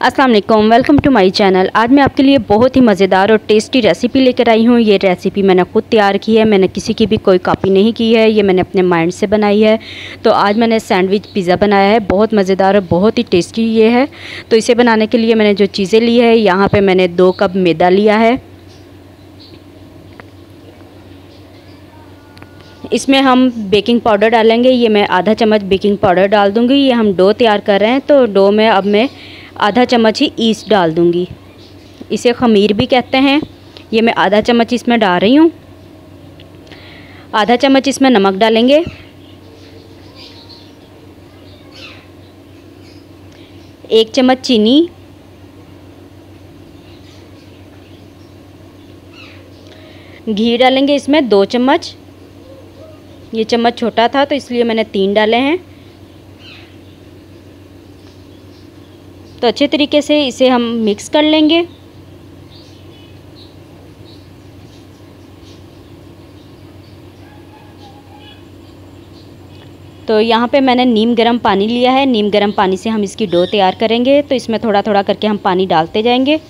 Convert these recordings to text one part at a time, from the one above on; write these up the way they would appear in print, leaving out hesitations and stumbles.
अस्सलाम वालेकुम, welcome to my channel. आज मैं आपके लिए बहुत ही मज़ेदार और टेस्टी रेसिपी लेकर आई हूँ। ये रेसिपी मैंने खुद तैयार की है, मैंने किसी की भी कोई कॉपी नहीं की है, ये मैंने अपने माइंड से बनाई है। तो आज मैंने सैंडविच पिज़्ज़ा बनाया है, बहुत मज़ेदार और बहुत ही टेस्टी ये है। तो इसे बनाने के लिए मैंने जो चीज़ें ली है, यहाँ पर मैंने 2 कप मैदा लिया है। इसमें हम बेकिंग पाउडर डालेंगे, ये मैं आधा चम्मच बेकिंग पाउडर डाल दूँगी। ये हम डो तैयार कर रहे हैं, तो डो में अब मैं आधा चम्मच ही ईस्ट डाल दूँगी। इसे ख़मीर भी कहते हैं। ये मैं आधा चम्मच इसमें डाल रही हूँ। आधा चम्मच इसमें नमक डालेंगे, 1 चम्मच चीनी, घी डालेंगे इसमें 2 चम्मच। ये चम्मच छोटा था तो इसलिए मैंने 3 डाले हैं। तो अच्छे तरीके से इसे हम मिक्स कर लेंगे। तो यहाँ पे मैंने नीम गर्म पानी लिया है। नीम गर्म पानी से हम इसकी डो तैयार करेंगे। तो इसमें थोड़ा थोड़ा करके हम पानी डालते जाएंगे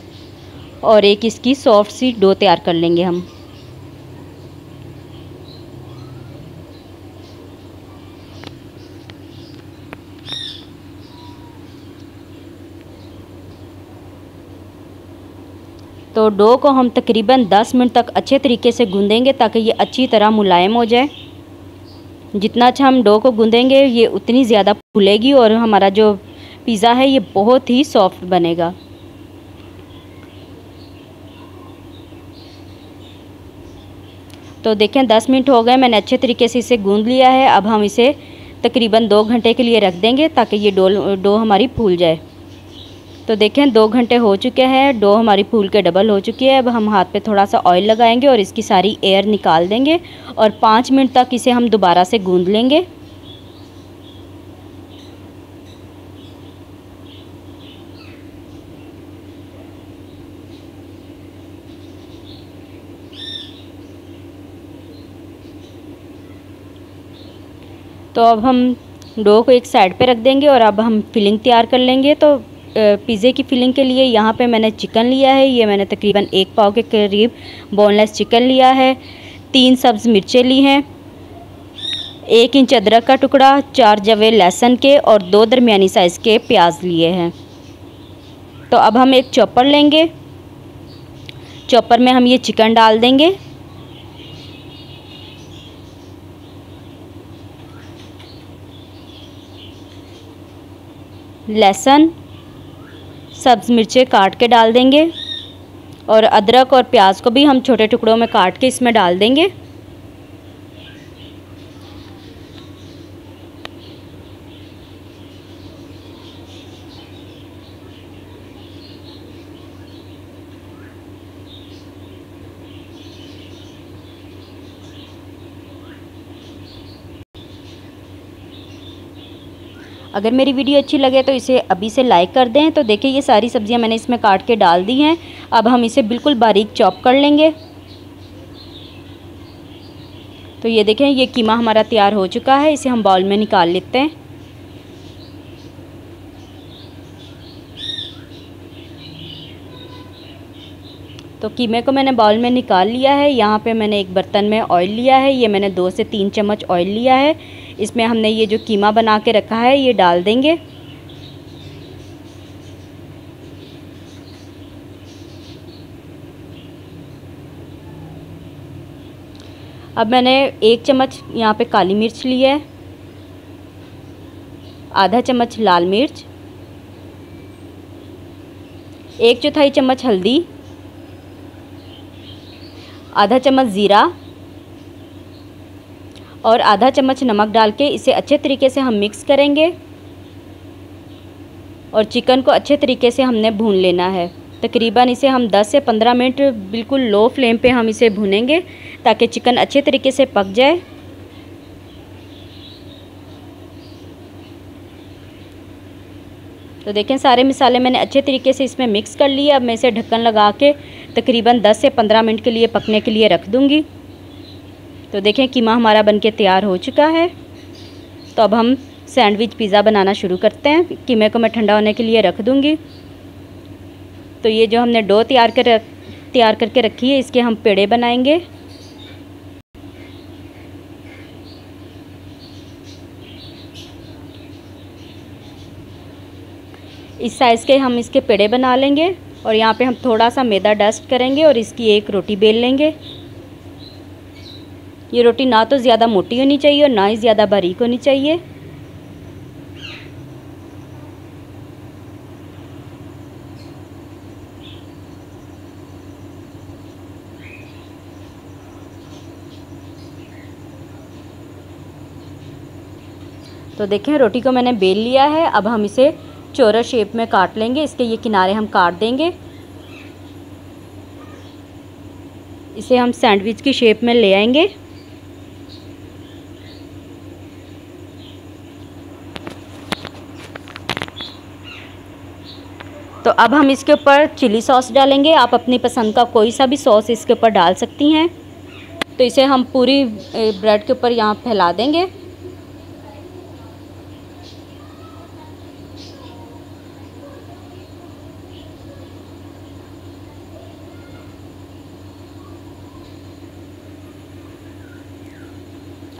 और एक इसकी सॉफ्ट सी डो तैयार कर लेंगे हम। तो डो को हम तकरीबन 10 मिनट तक अच्छे तरीके से गूँधेंगे ताकि ये अच्छी तरह मुलायम हो जाए। जितना अच्छा हम डो को गूँधेंगे ये उतनी ज़्यादा फूलेगी और हमारा जो पिज़्ज़ा है ये बहुत ही सॉफ्ट बनेगा। तो देखें 10 मिनट हो गए, मैंने अच्छे तरीके से इसे गूँध लिया है। अब हम इसे तकरीबन 2 घंटे के लिए रख देंगे ताकि ये डो हमारी फूल जाए। तो देखें 2 घंटे हो चुके हैं, डो हमारी फूल के डबल हो चुकी है। अब हम हाथ पे थोड़ा सा ऑयल लगाएंगे और इसकी सारी एयर निकाल देंगे और 5 मिनट तक इसे हम दोबारा से गूंद लेंगे। तो अब हम डो को एक साइड पे रख देंगे और अब हम फिलिंग तैयार कर लेंगे। तो पिज़्ज़े की फिलिंग के लिए यहाँ पे मैंने चिकन लिया है। ये मैंने तकरीबन 1 पाव के करीब बोनलेस चिकन लिया है। 3 सब्ज़ मिर्चें ली हैं, 1 इंच अदरक का टुकड़ा, 4 जवे लहसुन के और 2 दरमियानी साइज़ के प्याज लिए हैं। तो अब हम एक चॉपर लेंगे, चॉपर में हम ये चिकन डाल देंगे। लहसुन, सब्ज़ मिर्चें काट के डाल देंगे और अदरक और प्याज को भी हम छोटे टुकड़ों में काट के इसमें डाल देंगे। अगर मेरी वीडियो अच्छी लगे तो इसे अभी से लाइक कर दें। तो देखिए ये सारी सब्जियां मैंने इसमें काट के डाल दी हैं। अब हम इसे बिल्कुल बारीक चॉप कर लेंगे। तो ये देखें ये कीमा हमारा तैयार हो चुका है, इसे हम बाउल में निकाल लेते हैं। तो कीमे को मैंने बाउल में निकाल लिया है। यहाँ पे मैंने एक बर्तन में ऑयल लिया है, ये मैंने 2 से 3 चम्मच ऑयल लिया है। इसमें हमने ये जो कीमा बना के रखा है ये डाल देंगे। अब मैंने 1 चम्मच यहाँ पे काली मिर्च ली है, आधा चम्मच लाल मिर्च, 1/4 चम्मच हल्दी, आधा चम्मच ज़ीरा और आधा चम्मच नमक डाल के इसे अच्छे तरीके से हम मिक्स करेंगे और चिकन को अच्छे तरीके से हमने भून लेना है। तकरीबन इसे हम 10 से 15 मिनट बिल्कुल लो फ्लेम पे हम इसे भूनेंगे ताकि चिकन अच्छे तरीके से पक जाए। तो देखें सारे मसाले मैंने अच्छे तरीके से इसमें मिक्स कर लिए। अब मैं इसे ढक्कन लगा के तकरीबन 10 से 15 मिनट के लिए पकने के लिए रख दूँगी। तो देखें कीमा हमारा बनके तैयार हो चुका है। तो अब हम सैंडविच पिज़्ज़ा बनाना शुरू करते हैं। कीमे को मैं ठंडा होने के लिए रख दूँगी। तो ये जो हमने डो तैयार करके रखी है, इसके हम पेड़े बनाएंगे। इस साइज़ के हम इसके पेड़े बना लेंगे और यहाँ पे हम थोड़ा सा मैदा डस्ट करेंगे और इसकी एक रोटी बेल लेंगे। ये रोटी ना तो ज़्यादा मोटी होनी चाहिए और ना ही ज़्यादा बारीक होनी चाहिए। तो देखें रोटी को मैंने बेल लिया है। अब हम इसे चौरस शेप में काट लेंगे। इसके ये किनारे हम काट देंगे। इसे हम सैंडविच की शेप में ले आएंगे। तो अब हम इसके ऊपर चिली सॉस डालेंगे। आप अपनी पसंद का कोई सा भी सॉस इसके ऊपर डाल सकती हैं। तो इसे हम पूरी ब्रेड के ऊपर यहाँ फैला देंगे।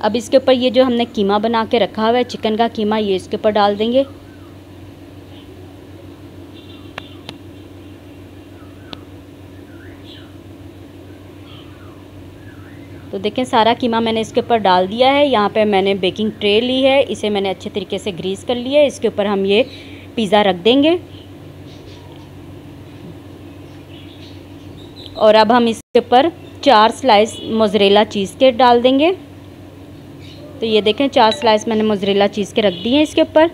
अब इसके ऊपर ये जो हमने कीमा बना के रखा हुआ है, चिकन का कीमा, ये इसके ऊपर डाल देंगे। तो देखें सारा कीमा मैंने इसके ऊपर डाल दिया है। यहाँ पे मैंने बेकिंग ट्रे ली है, इसे मैंने अच्छे तरीके से ग्रीस कर लिया है। इसके ऊपर हम ये पिज़्ज़ा रख देंगे और अब हम इसके ऊपर 4 स्लाइस मोज़रेला चीज़ के डाल देंगे। तो ये देखें 4 स्लाइस मैंने मोज़रेला चीज़ के रख दिए हैं इसके ऊपर।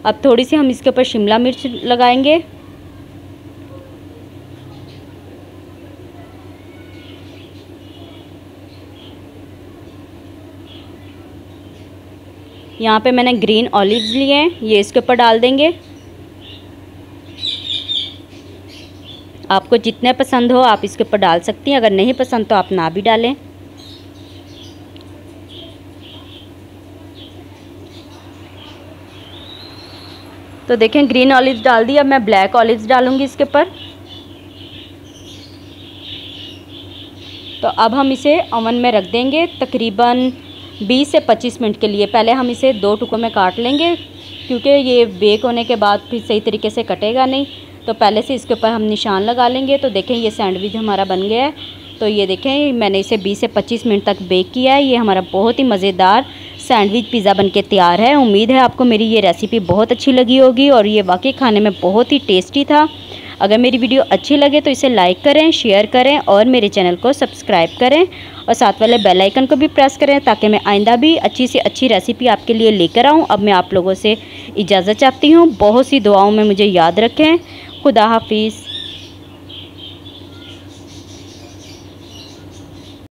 अब थोड़ी सी हम इसके ऊपर शिमला मिर्च लगाएंगे। यहाँ पे मैंने ग्रीन ऑलिव्स लिए हैं, ये इसके ऊपर डाल देंगे। आपको जितने पसंद हो आप इसके ऊपर डाल सकती हैं, अगर नहीं पसंद तो आप ना भी डालें। तो देखें ग्रीन ऑलिव्स डाल दिया। अब मैं ब्लैक ऑलिव्स डालूंगी इसके ऊपर। तो अब हम इसे ओवन में रख देंगे तकरीबन 20 से 25 मिनट के लिए। पहले हम इसे 2 टुकड़ों में काट लेंगे क्योंकि ये बेक होने के बाद फिर सही तरीके से कटेगा नहीं। तो पहले से इसके ऊपर हम निशान लगा लेंगे। तो देखें ये सैंडविच हमारा बन गया है। तो ये देखें मैंने इसे 20 से 25 मिनट तक बेक किया है। ये हमारा बहुत ही मज़ेदार सैंडविच पिज़्ज़ा बनके तैयार है। उम्मीद है आपको मेरी ये रेसिपी बहुत अच्छी लगी होगी और ये वाकई खाने में बहुत ही टेस्टी था। अगर मेरी वीडियो अच्छी लगे तो इसे लाइक करें, शेयर करें और मेरे चैनल को सब्सक्राइब करें और साथ वाले बेल आइकन को भी प्रेस करें ताकि मैं आइंदा भी अच्छी से अच्छी रेसिपी आपके लिए लेकर आऊँ। अब मैं आप लोगों से इजाज़त चाहती हूँ। बहुत सी दुआओं में मुझे याद रखें। खुदा हाफिज़।